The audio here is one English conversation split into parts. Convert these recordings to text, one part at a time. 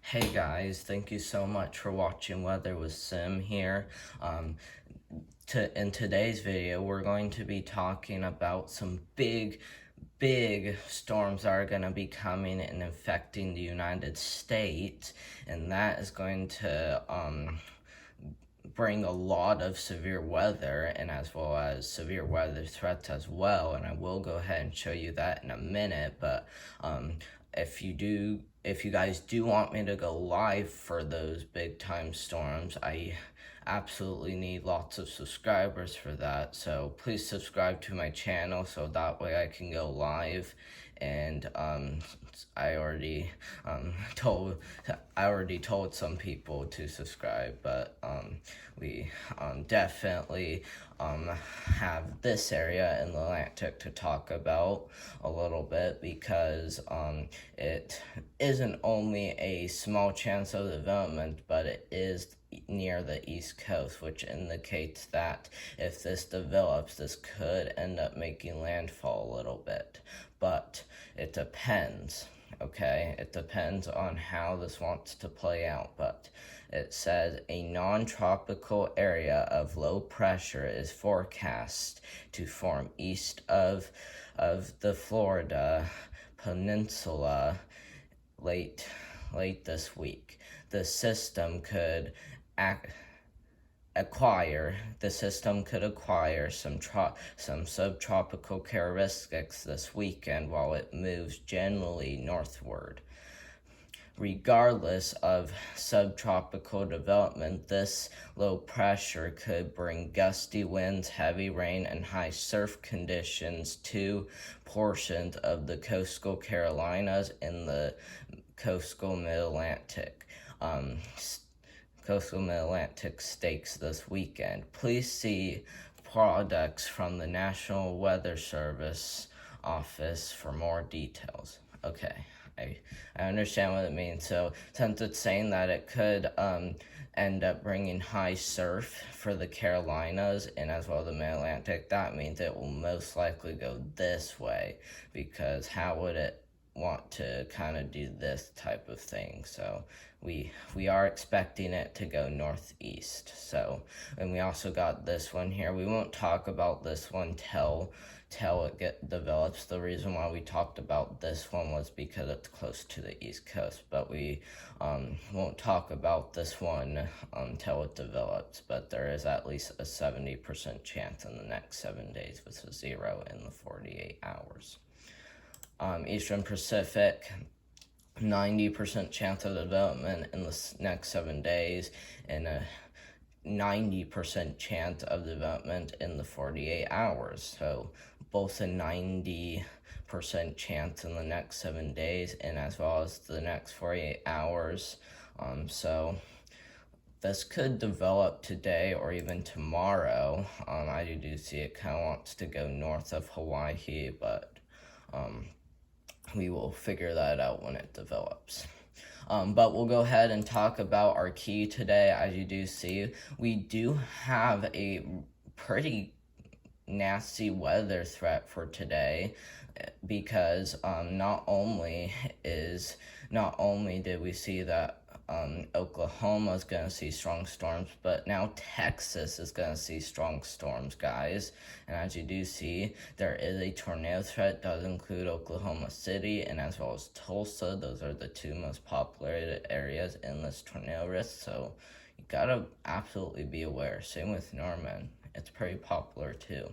Hey guys, thank you so much for watching Weather with Sim here. In today's video, we're going to be talking about some big storms that are going to be coming and affecting the United States, and that is going to bring a lot of severe weather and as well as severe weather threats as well, and I will go ahead and show you that in a minute. But if you guys do want me to go live for those big time storms, I absolutely need lots of subscribers for that, so please subscribe to my channel so that way I can go live. And I already told some people to subscribe, but we definitely have this area in the Atlantic to talk about a little bit, because it isn't only a small chance of development, but it is near the East Coast, which indicates that if this develops, this could end up making landfall a little bit. But it depends, okay? It depends on how this wants to play out. But it says a non-tropical area of low pressure is forecast to form east of the Florida peninsula late this week. The system could acquire some subtropical characteristics this weekend while it moves generally northward. Regardless of subtropical development, this low pressure could bring gusty winds, heavy rain, and high surf conditions to portions of the coastal Carolinas and the coastal Mid-Atlantic states this weekend. Please see products from the National Weather Service office for more details. Okay, I understand what it means. So since it's saying that it could end up bringing high surf for the Carolinas and as well the Mid-Atlantic, that means it will most likely go this way, because how would it want to kind of do this type of thing? So we are expecting it to go northeast. So, and we also got this one here. We won't talk about this one till it develops. The reason why we talked about this one was because it's close to the East Coast, but we won't talk about this one until it develops. But there is at least a 70% chance in the next 7 days, with a 0 in the 48 hours. Eastern Pacific, 90% chance of development in the next 7 days, and a 90% chance of development in the 48 hours. So both a 90% chance in the next 7 days and as well as the next 48 hours. So this could develop today or even tomorrow. I do see it kind of wants to go north of Hawaii, but we will figure that out when it develops. But we'll go ahead and talk about our key today. As you do see, we do have a pretty nasty weather threat for today, because not only did we see that Oklahoma is going to see strong storms, but now Texas is going to see strong storms, guys. And as you do see, there is a tornado threat. It does include Oklahoma City and as well as Tulsa. Those are the two most populated areas in this tornado risk, so you gotta absolutely be aware. Same with Norman. It's pretty popular too.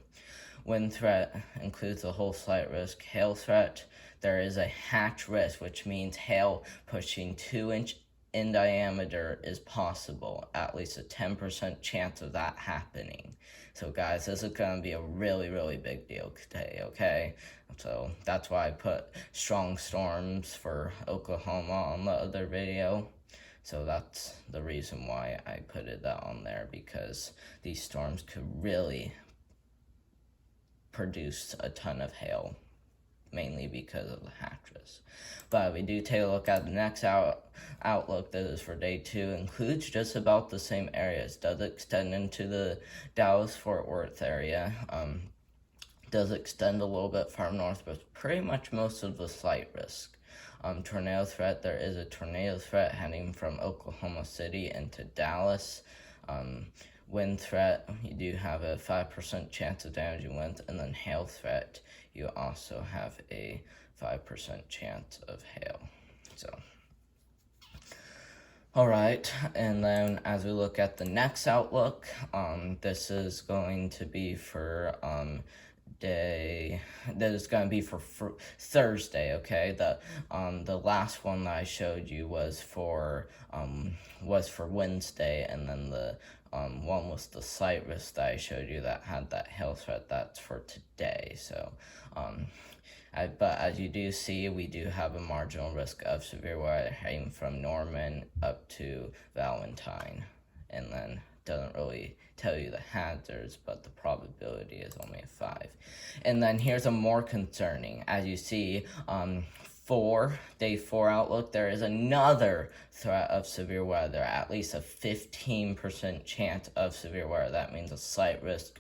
Wind threat includes the whole slight risk. Hail threat, there is a hatch risk, which means hail pushing 2-inch in diameter is possible, at least a 10% chance of that happening. So guys, this is going to be a really big deal today, okay? So that's why I put strong storms for Oklahoma on the other video. So that's the reason why I put that on there, because these storms could really produce a ton of hail, mainly because of the hatches. But we do take a look at the next outlook that is for day 2, includes just about the same areas, does extend into the Dallas-Fort Worth area, does extend a little bit far north, but pretty much most of the slight risk. tornado threat. There is a tornado threat heading from Oklahoma City into Dallas. Wind threat, you do have a 5% chance of damaging winds, and then hail threat, you also have a 5% chance of hail. So, all right, and then as we look at the next outlook, this is going to be for Thursday. Okay, the last one that I showed you was for Wednesday, and then the one was the slight risk that I showed you that had that hail threat. That's for today. So but as you do see, we do have a marginal risk of severe weather heading from Norman up to Valentine, and then doesn't really tell you the hazards, but the probability is only a 5. And then here's a more concerning, as you see, day 4 outlook, there is another threat of severe weather, at least a 15% chance of severe weather. That means a slight risk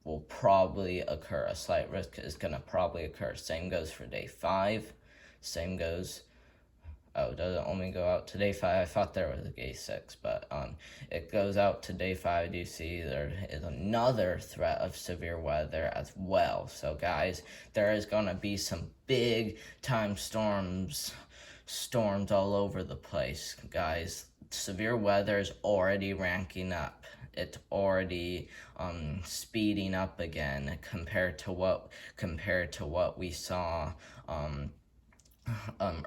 will probably occur. A slight risk is going to probably occur. Same goes for day 5. Same goes. Oh, does it only go out to day 5? I thought there was a day 6, but it goes out to day 5. You see there is another threat of severe weather as well. So guys, there is going to be some big time storms all over the place, guys. Severe weather is already ranking up. It's already speeding up again compared to what we saw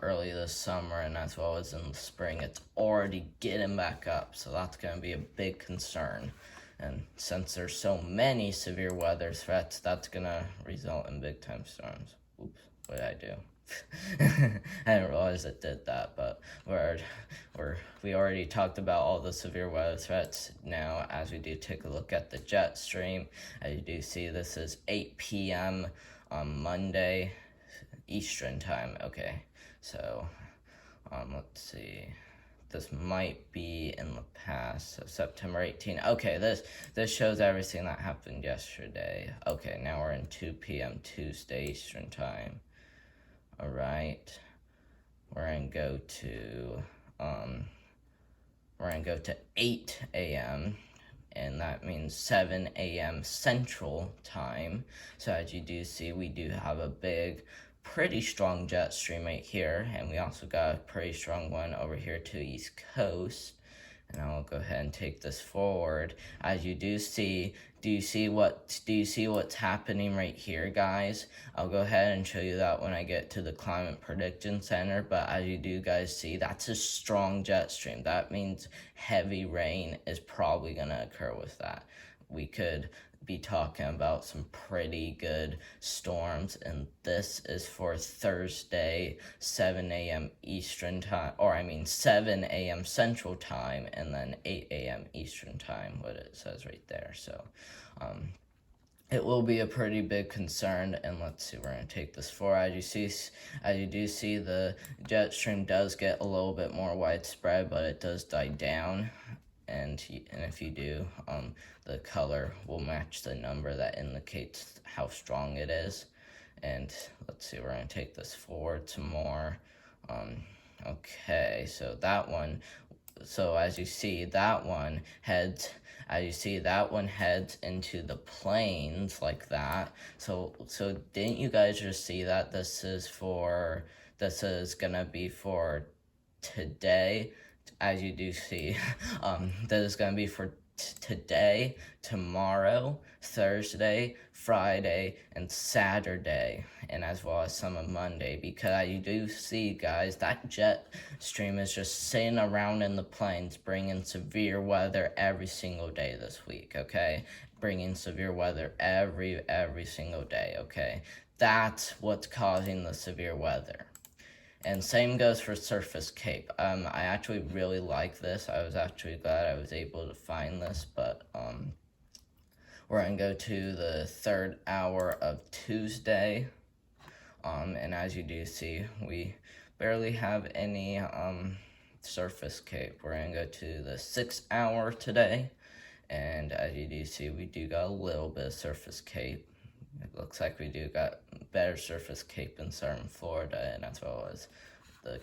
early this summer, and as well as in the spring. It's already getting back up, so that's going to be a big concern. And since there's so many severe weather threats, that's going to result in big time storms. Oops, what did I do? I didn't realize it did that, but we already talked about all the severe weather threats. Now, as we do take a look at the jet stream, as you do see, this is 8 p.m. on Monday Eastern time. Okay, so let's see. This might be in the past, so September 18. Okay, this shows everything that happened yesterday. Okay, now we're in 2 p.m. Tuesday Eastern time. All right, we're gonna go to 8 a.m. and that means 7 a.m. Central time. So as you do see, we do have a pretty strong jet stream right here, and we also got a pretty strong one over here to the East Coast. And I'll go ahead and take this forward. As you do see, do you see what's happening right here, guys? I'll go ahead and show you that when I get to the Climate Prediction Center, but as you do guys see, that's a strong jet stream. That means heavy rain is probably going to occur with that. We could be talking about some pretty good storms, and this is for Thursday, 7 a.m. Eastern time, 7 a.m. Central time, and then 8 a.m. Eastern time, what it says right there. So it will be a pretty big concern, and let's see, we're going to take this forward. As you do see, the jet stream does get a little bit more widespread, but it does die down. And if you do, the color will match the number that indicates how strong it is. And let's see, we're going to take this forward some more. Okay, so that one, as you see, that one heads into the plains like that. So didn't you guys just see that this is gonna be for today? As you do see, that is going to be for today, tomorrow, Thursday, Friday, and Saturday, and as well as some of Monday, because you do see, guys, that jet stream is just sitting around in the plains, bringing severe weather every single day this week, okay? Bringing severe weather every single day, okay? That's what's causing the severe weather. And same goes for Surface Cape. I actually really like this. I was actually glad I was able to find this, but we're going to go to the 3rd hour of Tuesday. And as you do see, we barely have any Surface Cape. We're going to go to the 6th hour today. And as you do see, we do got a little bit of Surface Cape, it looks like we do got better surface cape in southern Florida, and as well as the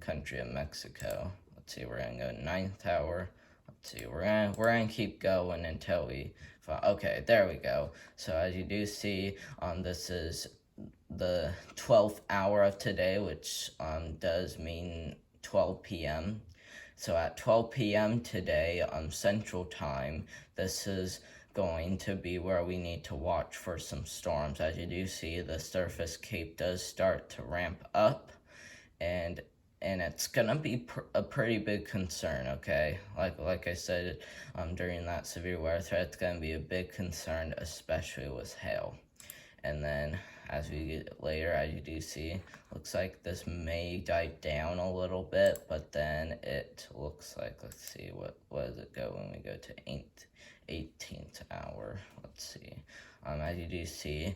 country of Mexico. Let's see, we're gonna go ninth hour. Let's see, we're gonna keep going until we find, okay, there we go. So as you do see, this is the 12th hour of today, which does mean 12 p.m. So at 12 p.m. today Central Time, this is going to be where we need to watch for some storms. As you do see, the surface cape does start to ramp up, and it's gonna be a pretty big concern. Okay, like I said, during that severe weather threat, it's gonna be a big concern, especially with hail. And then as we get later, as you do see, looks like this may die down a little bit, but then it looks like, let's see, what does it go when we go to 18th hour? Let's see. As you do see,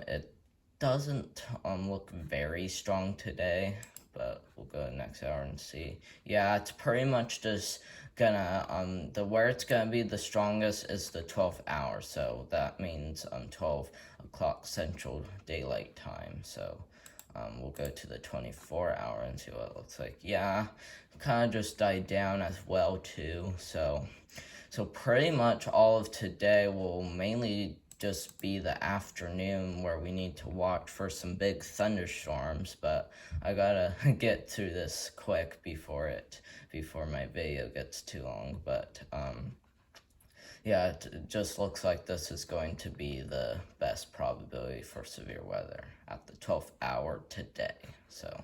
it doesn't look very strong today, but we'll go next hour and see. Yeah, it's pretty much just gonna where it's gonna be the strongest is the 12th hour, so that means 12 o'clock Central Daylight Time. So we'll go to the 24-hour and see what it looks like. Yeah, kind of just died down as well too. So pretty much all of today will mainly just be the afternoon where we need to watch for some big thunderstorms, but I gotta get through this quick before my video gets too long. But yeah, it just looks like this is going to be the best probability for severe weather at the 12th hour today. So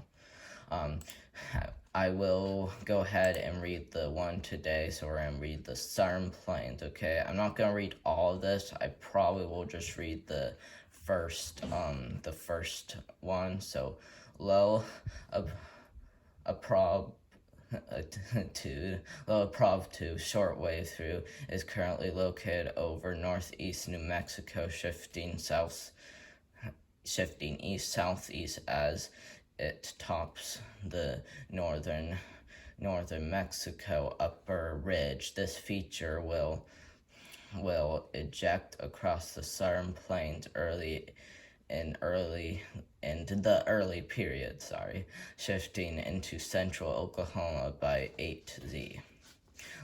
I will go ahead and read the one today. So we're going to read the Southern Plains, okay? I'm not going to read all of this. I probably will just read the first one. So low low prov 2 short wave through is currently located over northeast New Mexico, shifting east southeast as it tops the northern Mexico upper ridge. This feature will eject across the Southern Plains in the early period, shifting into central Oklahoma by 8Z.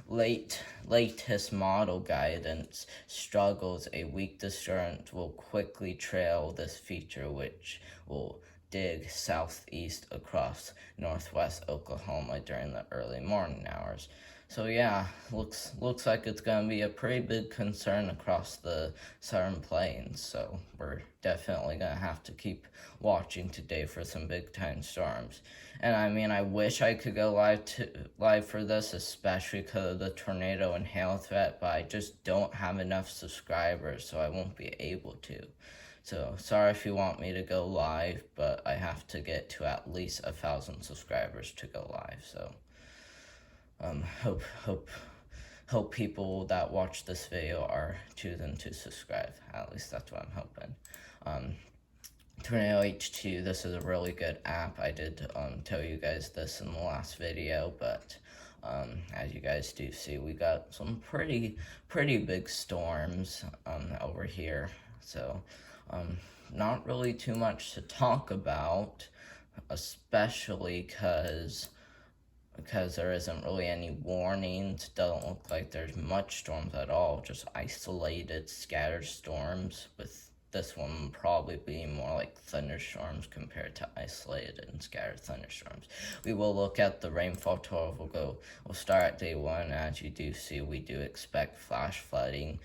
Latest model guidance struggles a weak disturbance will quickly trail this feature, which will dig southeast across northwest Oklahoma during the early morning hours. So yeah, looks like it's gonna be a pretty big concern across the Southern Plains. So we're definitely gonna have to keep watching today for some big time storms. And I mean, I wish I could go live for this, especially because of the tornado and hail threat, but I just don't have enough subscribers, so I won't be able to. So sorry if you want me to go live, but I have to get to at least 1,000 subscribers to go live. So hope people that watch this video are choosing to subscribe. At least that's what I'm hoping. Tornado H2, this is a really good app. I did tell you guys this in the last video, but as you guys do see, we got some pretty big storms over here. So not really too much to talk about, especially because there isn't really any warnings. Doesn't look like there's much storms at all, just isolated scattered storms, with this one probably being more like thunderstorms compared to isolated and scattered thunderstorms. We will look at the rainfall total. We'll start at day 1. As you do see, we do expect flash flooding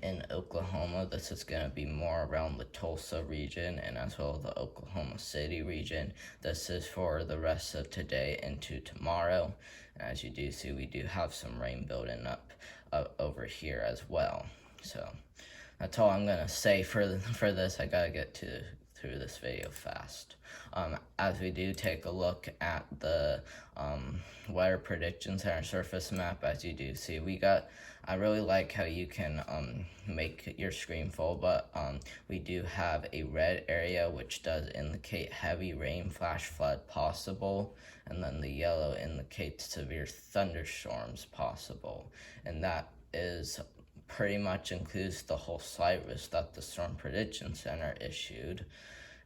in Oklahoma. This is going to be more around the Tulsa region and as well as the Oklahoma City region. This is for the rest of today into tomorrow. As you do see, we do have some rain building up over here as well. So that's all I'm going to say for this. I got to get through this video fast. As we do take a look at the weather predictions on our surface map, as you do see, I really like how you can make your screen full, but we do have a red area which does indicate heavy rain, flash flood possible, and then the yellow indicates severe thunderstorms possible, and that is pretty much includes the whole slight risk that the Storm Prediction Center issued.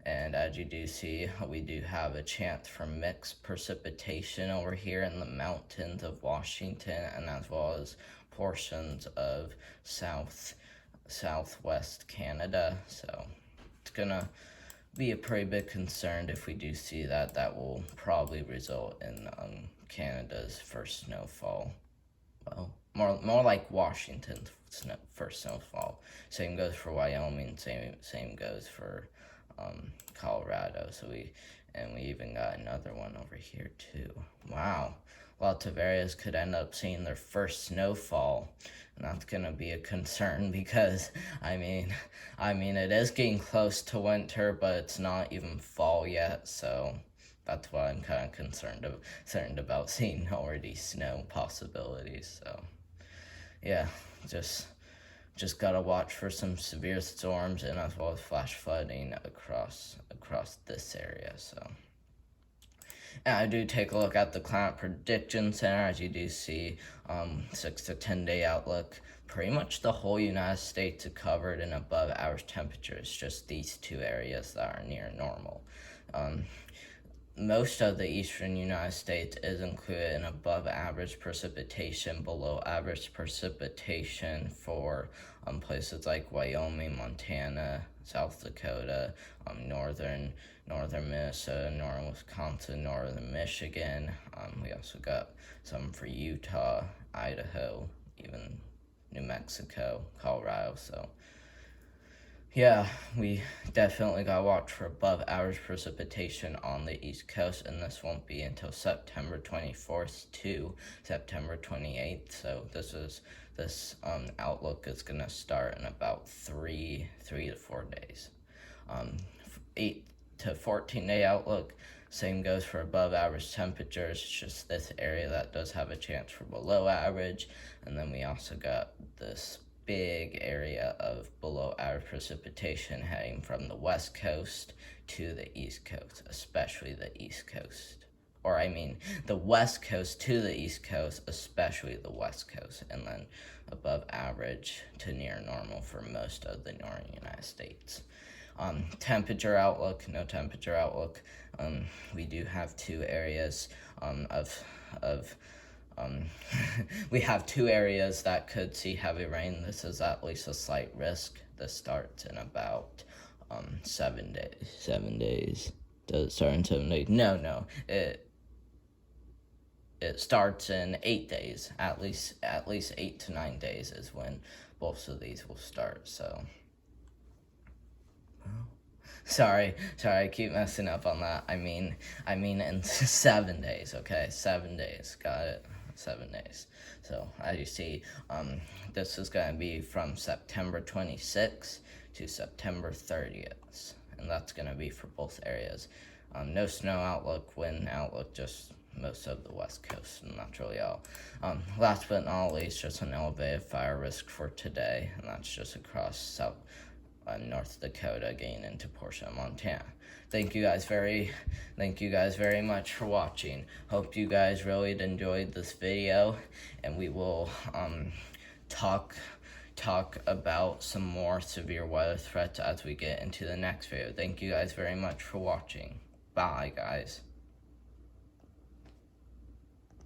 And as you do see, we do have a chance for mixed precipitation over here in the mountains of Washington, and as well as portions of southwest Canada. So it's gonna be a pretty big concern if we do see that. That will probably result in Canada's first snowfall. Well, more like Washington's first snowfall. Same goes for Wyoming. Same goes for Colorado. So we even got another one over here too. Wow, lots of areas could end up seeing their first snowfall, and that's gonna be a concern because I mean it is getting close to winter, but it's not even fall yet. So that's why I'm kind of concerned about seeing already snow possibilities. So yeah, just gotta watch for some severe storms and as well as flash flooding across this area. So, and I do take a look at the Climate Prediction Center. As you do see, 6 to 10 day outlook. Pretty much the whole United States is covered in above average temperatures. Just these two areas that are near normal. Most of the eastern United States is included in above average precipitation, below average precipitation for places like Wyoming, Montana, South Dakota, northern Minnesota, northern Wisconsin, northern Michigan. We also got some for Utah, Idaho, even New Mexico, Colorado. So yeah, we definitely gotta watch for above average precipitation on the East Coast, and this won't be until September 24th to September 28th. So this outlook is gonna start in about 3 to 4 days. 8 to 14 day outlook. Same goes for above average temperatures. It's just this area that does have a chance for below average, and then we also got this big area of below average precipitation heading from the west coast to the east coast, especially the east coast. Or I mean the west coast to the east coast, especially the west coast, and then above average to near normal for most of the northern United States. Temperature outlook, no temperature outlook. We do have two areas we have two areas that could see heavy rain. This is at least a slight risk. This starts in about 7 days. 7 days. Does it start in 7 days? No. It starts in 8 days. At least 8 to 9 days is when both of these will start. So Sorry, I keep messing up on that. I mean in 7 days, okay? 7 days, got it? 7 days. So, as you see, this is going to be from September 26th to September 30th, and that's going to be for both areas. No snow outlook, wind outlook, just most of the west coast, and that's really all. Last but not least, just an elevated fire risk for today, and that's just across North Dakota, getting into portion of Montana. Thank you guys very much for watching. Hope you guys really enjoyed this video, and we will talk about some more severe weather threats as we get into the next video. Thank you guys very much for watching. Bye, guys.